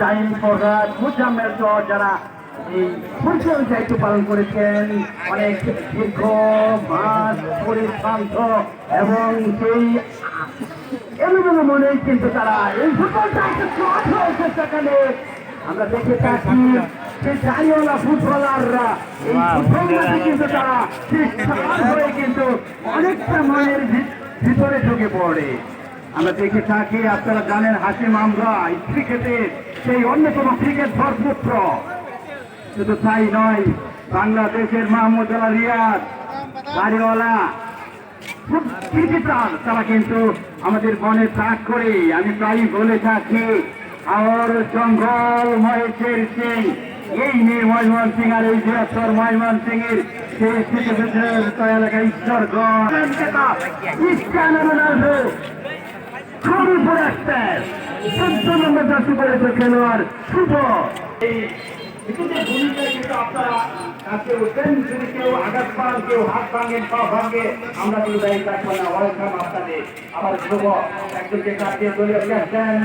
Time Farhad Muzammel সহ যারা এই ফুলফিল দায়িত্ব পালন করেছেন, অনেক দীর্ঘ মাস পরিশ্রান্ত এবং সেই এলোমেলো মনে কিন্তু তারা এই ফুটবলটা হয়েছে সেখানে আমরা দেখে থাকি সেই দাঁড়িয়েওয়ালা ফুটবলাররা এই ফুটবলটাকে কিন্তু তারা হয়ে কিন্তু অনেকটা মনের ভিতরে ঢুকে পড়ে। আমরা দেখে থাকি, আপনারা জানেন হাশিম আমলা ক্রিকেটের সেই অন্যতম ক্রিকেট ভরপুত্র। শুধু তাই নয়, বাংলাদেশের মাহমুদ আলা রিয়াদ বাড়িওয়ালা ক্রিকেটার, তারা কিন্তু আমাদের মনে ত্যাগ করে আমি প্রায় বলে থাকি আর জঙ্গল মহেশের সিং এই নিয়ে ময়মন সিং আর এই বৃহত্তর ময়মন সিং এর সেই এলাকা ঈশ্বরগঞ্জ ক্রিস্টিয়ানো রোনাল্ডো খড়িপুর একটা 14 নম্বর জার্সি পরেছে খেলোয়াড় শুভ। এই ক্রিকেটের ভূমিকায় কিন্তু আপনারা কাছে উঠবেন, যদি কেউ আঘাত পান, কেউ হাত ভাঙেন, পা ভাঙে, আমরা কিন্তু দায়ী থাকবো না। ওয়েলকাম আপনাদের আবার শুভ একজনকে কাটিয়ে দলীয় ক্যাপ্টেন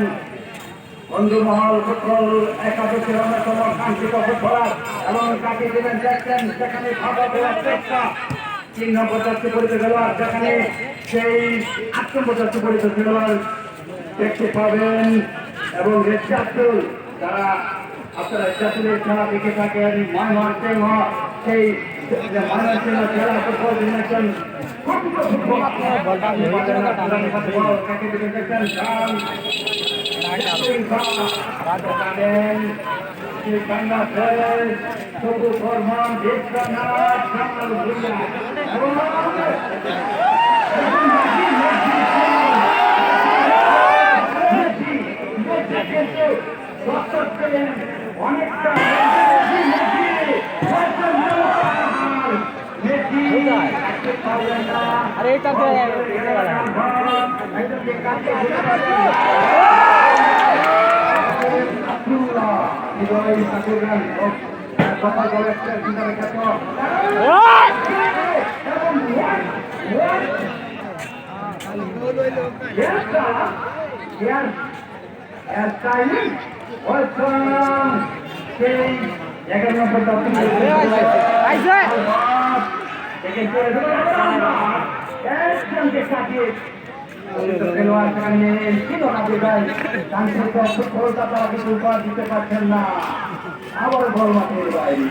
বন্ধুমহল ফুটবল একাদশের অন্যতম কাঙ্ক্ষিত ফুটবলার এবং কাকে দেবেন দেখছেন সেখানে ফাঁকা দেওয়ার চেষ্টা 3 নম্বর জার্সি পরিচিত খেলোয়াড়, সেখানে সেই 8 নম্বর জার্সি পরিচিত খেলোয়াড় দেখতে পাবেন এবং রেড জার্সি যারা আপনারা জাতীয় খেলা দেখে থাকেন ময়মন সিং সেই ময়মন সিং জেলা ফুটবল ডিভিশন অনেকটা अरे এটা তো দিতে পারছেন না, আবার বল মাঠের বাইরে।